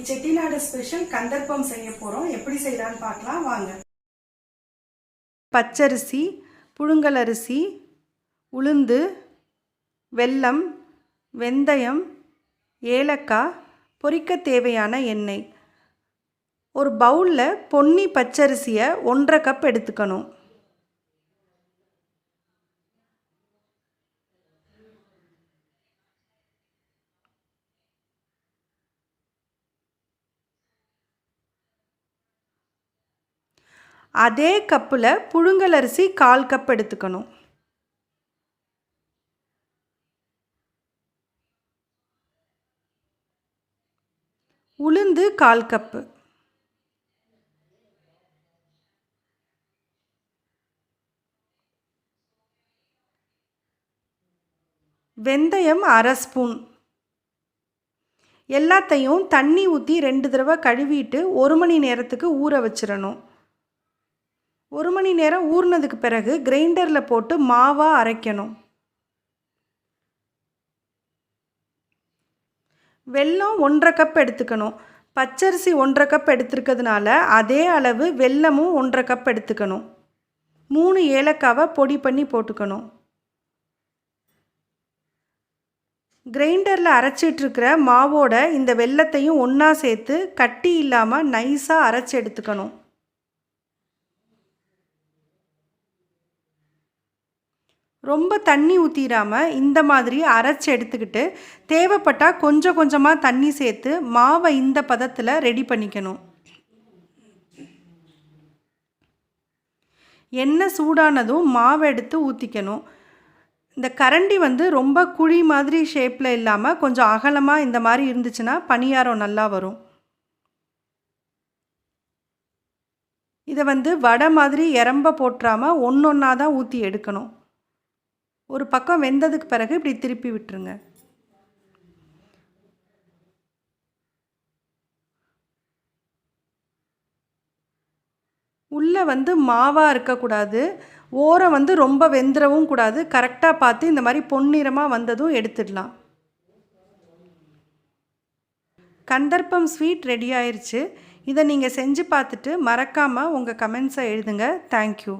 Chettinad special கந்தர்ப்பம் செய்ய போகிறோம். எப்படி செய்யலான்னு பார்க்கலாம் வாங்க. பச்சரிசி, புழுங்கலரிசி, உளுந்து, வெல்லம், வெந்தயம், ஏலக்காய், பொரிக்க தேவையான எண்ணெய். ஒரு பவுலில் பொன்னி பச்சரிசியை 1.5 கப் எடுத்துக்கணும். அதே கப்பில் புழுங்கலரிசி 1/4 கப் எடுத்துக்கணும். உளுந்து 1/4 கப்பு. வெந்தயம் 1/2 ஸ்பூன். எல்லாத்தையும் தண்ணி ஊற்றி 2 தடவை கழுவிட்டு 1 மணி நேரத்துக்கு ஊற வச்சிடணும். 1 மணி நேரம் ஊறினதுக்கு பிறகு கிரைண்டரில் போட்டு மாவாக அரைக்கணும். வெல்லம் 1.5 கப் எடுத்துக்கணும். பச்சரிசி 1.5 கப் எடுத்துருக்கிறதுனால அதே அளவு வெல்லமும் 1.5 கப் எடுத்துக்கணும். 3 ஏலக்காவை பொடி பண்ணி போட்டுக்கணும். கிரைண்டரில் அரைச்சிட்ருக்கிற மாவோட இந்த வெல்லத்தையும் ஒன்றா சேர்த்து கட்டி இல்லாமல் நைஸாக அரைச்சி எடுத்துக்கணும். ரொம்ப தண்ணி ஊற்றிடாமல் இந்த மாதிரி அரைச்சி எடுத்துக்கிட்டு தேவைப்பட்டால் கொஞ்சம் கொஞ்சமாக தண்ணி சேர்த்து மாவை இந்த பதத்தில் ரெடி பண்ணிக்கணும். எண்ணெய் சூடானதும் மாவை எடுத்து ஊற்றிக்கணும். இந்த கரண்டி ரொம்ப குழி மாதிரி ஷேப்பில் இல்லாமல் கொஞ்சம் அகலமாக இந்த மாதிரி இருந்துச்சுன்னா பணியாரம் நல்லா வரும். இதை வடை மாதிரி எறம்ப போட்டுறாமல் ஒன்றொன்னா தான் ஊற்றி எடுக்கணும். ஒரு பக்கம் வெந்ததுக்கு பிறகு இப்படி திருப்பி விட்டுருங்க. உள்ளே மாவாக இருக்கக்கூடாது, ஓரம் ரொம்ப வெந்துடவும் கூடாது. கரெக்டாக பார்த்து இந்த மாதிரி பொன்னிறமாக வந்ததும் எடுத்துடலாம். கந்தர்ப்பம் ஸ்வீட் ரெடி ஆயிடுச்சு. இதை நீங்கள் செஞ்சு பார்த்துட்டு மறக்காமல் உங்கள் கமெண்ட்ஸை எழுதுங்க. தேங்க்யூ.